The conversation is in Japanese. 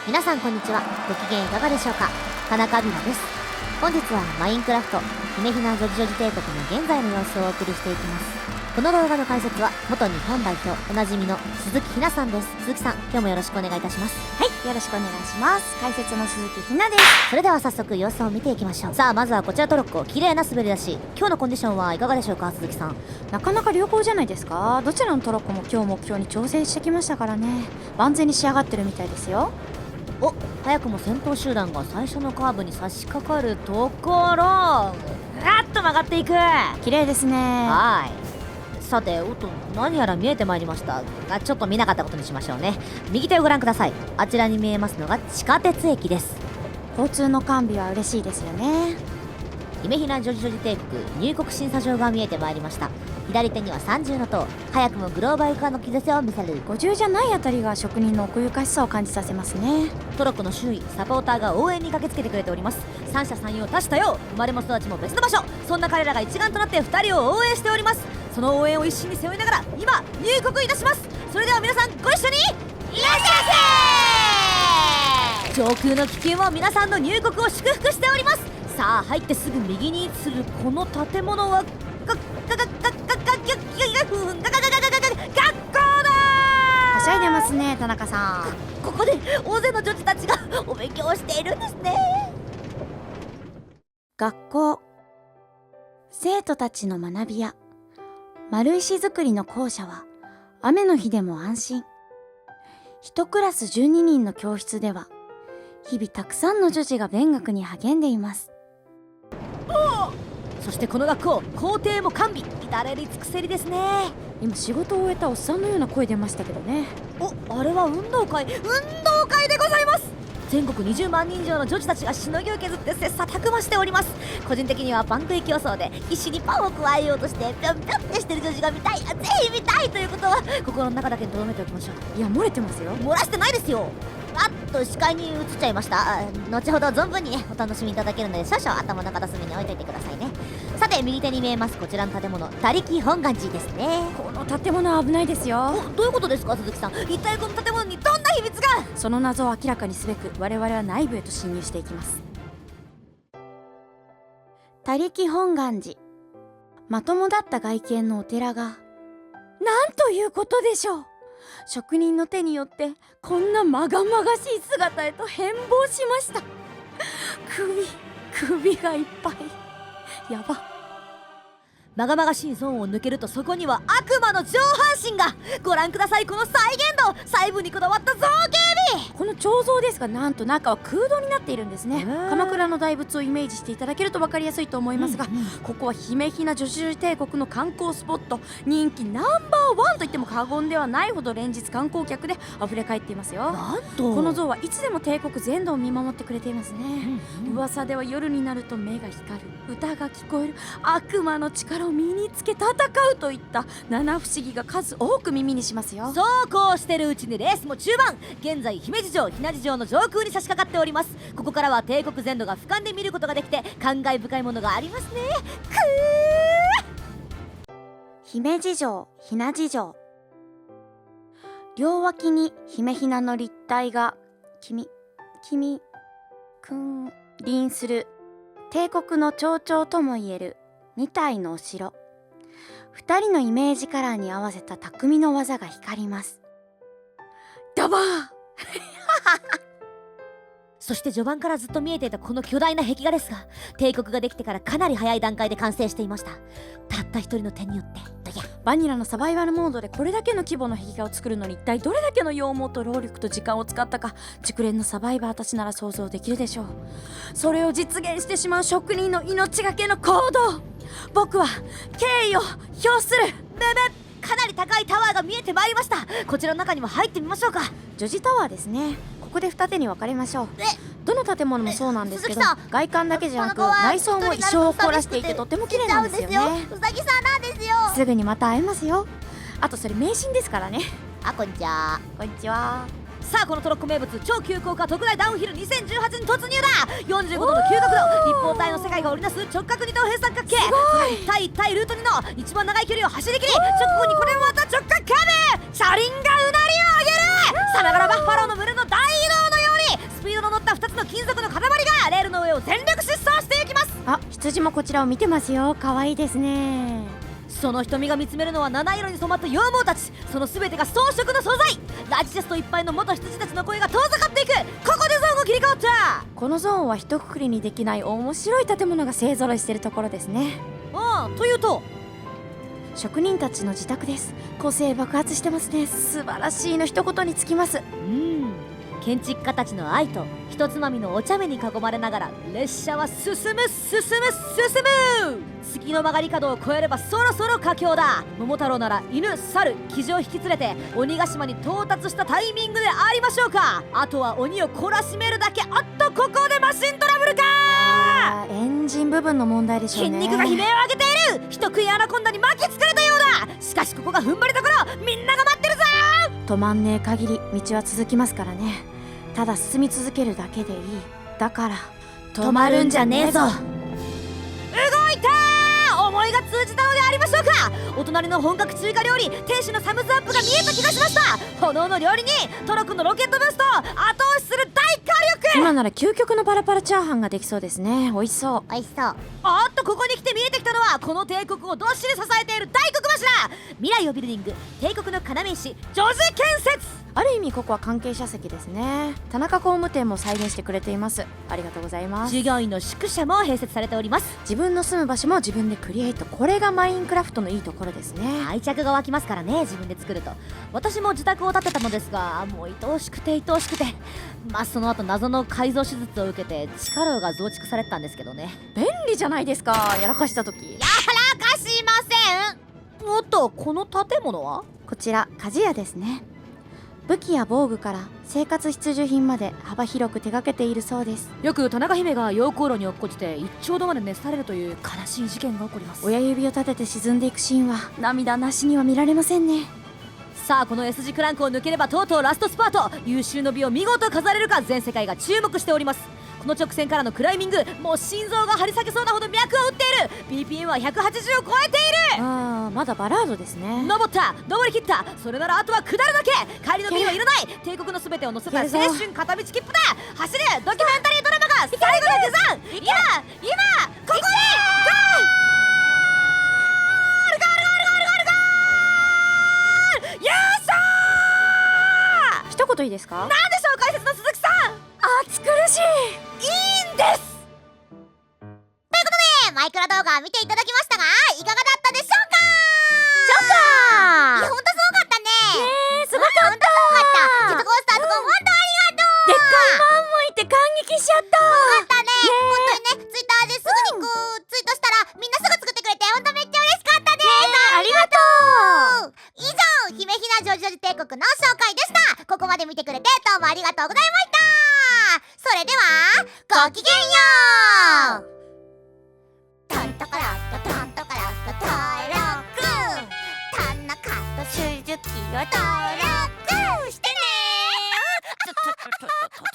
皆さんこんにちは。ご機嫌いかがでしょうか。田中美和です。本日はマインクラフト姫ひなジョジジョジ帝国の現在の様子をお送りしていきます。この動画の解説は元日本代表おなじみの鈴木ひなさんです。鈴木さん、今日もよろしくお願いいたします。はい、よろしくお願いします。解説の鈴木ひなです。それでは早速様子を見ていきましょう。さあ、まずはこちらトロッコ、綺麗な滑り出し。今日のコンディションはいかがでしょうか、鈴木さん。なかなか良好じゃないですか。どちらのトロッコも今日目標に調整してきましたからね。万全に仕上がってるみたいですよ。お、早くも先頭集団が最初のカーブに差し掛かるところ、ガッと曲がっていく。綺麗ですね。はい。さて、おっと、何やら見えてまいりました。ちょっと見なかったことにしましょうね。右手をご覧ください。あちらに見えますのが地下鉄駅です。交通の完備は嬉しいですよね。姫ひなジョジジョジ帝国入国審査場が見えてまいりました。左手には30の塔、早くもグローバル化の兆しを見せる。50じゃないあたりが職人の奥ゆかしさを感じさせますね。トロッコの周囲、サポーターが応援に駆けつけてくれております。三者三様多種多様、生まれも育ちも別の場所、そんな彼らが一丸となって2人を応援しております。その応援を一身に背負いながら今入国いたします。それでは皆さんご一緒にいらっしゃいませ。上空の気球も皆さんの入国を祝福しております。さあ、入ってすぐ右に位置するこの建物は学校だ。はしゃいでますね、田中さん。ここで大勢の女児たちがお勉強をしているんですね。学校、生徒たちの学びや丸石造りの校舎は雨の日でも安心。一クラス12人の教室では日々たくさんの女児が勉学に励んでいます。そしてこの学校、校庭も完備、至れり尽くせりですね。今仕事を終えたおっさんのような声出ましたけどね。お、あれは運動会でございます。全国20万人以上の女児たちがしのぎを削って切磋琢磨しております。個人的にはパン食い競争で必死にパンを加えようとしてぴょんぴょんってしてる女児が見たい、ぜひ見たいということは心の中だけに留めておきましょう。いや、漏れてますよ。漏らしてないですよ。あっと視界に映っちゃいました。後ほど存分にねお楽しみいただけるので、少々頭の片隅に置いといてくださいね。さて、右手に見えますこちらの建物、他力本願寺ですね。この建物は危ないですよ。どういうことですか、鈴木さん。一体この建物にどんな秘密が。その謎を明らかにすべく我々は内部へと侵入していきます。他力本願寺、まともだった外見のお寺が、なんということでしょう。職人の手によってこんなまがまがしい姿へと変貌しました。首がいっぱい。やば。まがまがしいゾーンを抜けると、そこには悪魔の上半身が。ご覧ください、この再現度、細部にこだわった造形美。この彫像ですが、なんと中は空洞になっているんですね。鎌倉の大仏をイメージしていただけると分かりやすいと思いますが、ここは姫ひなジョジジョ帝国の観光スポット、人気ナンバーワンと言っても過言ではないほど連日観光客で溢れ返っていますよ。なんとこの像はいつでも帝国全土を見守ってくれていますね。噂では夜になると目が光る、歌が聞こえる、悪魔の力を身につけ戦うといった七不思議が数多く耳にしますよ。そうこうしてるうちにレースも中盤。現在姫路城、ひなじ城の上空に差し掛かっております。ここからは帝国全土が俯瞰で見ることができて感慨深いものがありますね。姫路城、ひなじ城、両脇に姫ひなの立体が君臨する帝国の象徴ともいえる2体のお城。2人のイメージカラーに合わせた匠の技が光ります。ダバーそして序盤からずっと見えていたこの巨大な壁画ですが、帝国ができてからかなり早い段階で完成していました。たった一人の手によって。バニラのサバイバルモードでこれだけの規模の壁画を作るのに一体どれだけの羊毛と労力と時間を使ったか、熟練のサバイバーたちなら想像できるでしょう。それを実現してしまう職人の命がけの行動、僕は敬意を表する。かなり高いタワーが見えてまいりました。こちらの中にも入ってみましょうか。ジョジタワーですね。ここで二手に分かれましょう。どの建物もそうなんですけど、外観だけじゃなく内装も一生を凝らしていてとても綺麗なんですよね。うさぎさんなんですよ。すぐにまた会えますよ。あとそれ迷信ですからね。こんにちは。こんにちは。さあ、このトロッコ名物超急降下特大ダウンヒル2018に突入だ。45度の急角度、立方体の世界が織りなす直角二等辺三角形。対対ルート2の一番長い距離を走り切り、直後にこれまた直角カーブ、車輪がうなりを上げる。さながらバッファローの群れの大移動のようにあ、羊もこちらを見てますよ。可愛いですね。その瞳が見つめるのは七色に染まった羊毛たち。その全てが装飾の素材。ラジチェストいっぱいの元羊たちの声が遠ざかっていく。ここでゾーンが切り替わった。このゾーンは一括りにできない面白い建物が勢ぞろいしてるところですね。ああ、というと職人たちの自宅です。個性爆発してますね。素晴らしいの一言につきます。建築家たちの愛とひとつまみのお茶目に囲まれながら列車は進む月の曲がり角を越えればそろそろ佳境だ。桃太郎なら犬、猿、キジを引き連れて鬼ヶ島に到達したタイミングでありましょうか。あとは鬼を懲らしめるだけ。あっと、ここでマシントラブルか。エンジン部分の問題でしょうね。筋肉が悲鳴を上げている。人食いアナコンダに巻きつかれたようだ。しかしここが踏ん張りどころ。みんなが待ってるぞ。止まんねえ限り道は続きますからね。ただ進み続けるだけでいい。だから止まるんじゃねえぞ。動いた。思いが通じたのでありましょうか。お隣の本格中華料理店主のサムズアップが見えた気がしました。炎の料理にトロ君のロケットブーストを後押しする大火力。今なら究極のパラパラチャーハンができそうですね。美味しそう。美味しそう。おっと、ここに来て見えてきたのはこの帝国をどっしり支えている大黒柱。未来をビルディング、帝国の要石女子建設。ある意味ここは関係者席ですね。田中工務店も再現してくれています。ありがとうございます。従業員の宿舎も併設されております。自分の住む場所も自分でクリエイト。これがマインクラフトのいいところですね。愛着が湧きますからね、自分で作ると。私も自宅を建てたのですが、もう愛おしくてその後謎の改造手術を受けて地下牢が増築されてたんですけどね。便利じゃないですか。やらかした時。やらかしません。おっと、この建物はこちら鍛冶屋ですね。武器や防具から生活必需品まで幅広く手掛けているそうです。よく田中姫が溶鉱炉に落っこちて1丁度まで熱されるという悲しい事件が起こります。親指を立てて沈んでいくシーンは涙なしには見られませんね。さあ、この S 字クランクを抜ければとうとうラストスパート。優秀の美を見事飾れるか全世界が注目しております。この直線からのクライミング、もう心臓が張り裂けそうなほど脈を打っている。 BPM は180を超えている。まだバラードですね。登り切った。それならあとは下るだけ。帰りの便はいらない。帝国の全てを乗せた青春片道切符だ。走るドキュメンタリードラマが最後の下山。今ここでゴール優勝。一言いいですか。なんでしょう、解説の鈴木さん。暑苦しい。いいんです。ということでマイクラ動画見ていただきましたが、いかがだったでしょうか。いや、ほんとすごかったね。すごかった。ジェットコースターとかもほんとありがとう。でっかいマンもいて感激しちゃった。よかったね。ほんとにね、ツイッターですぐにツイートしたらみんなすぐ作ってくれてほんとめっちゃ嬉しかったです。ありがとう。以上、姫ひなジョジョジ帝国の紹介でした。ここまで見てくれてどうもありがとうございました。それではごきげんよう。タンタカラッタタンタカラッタ登録、田中と鈴木を登録してねー。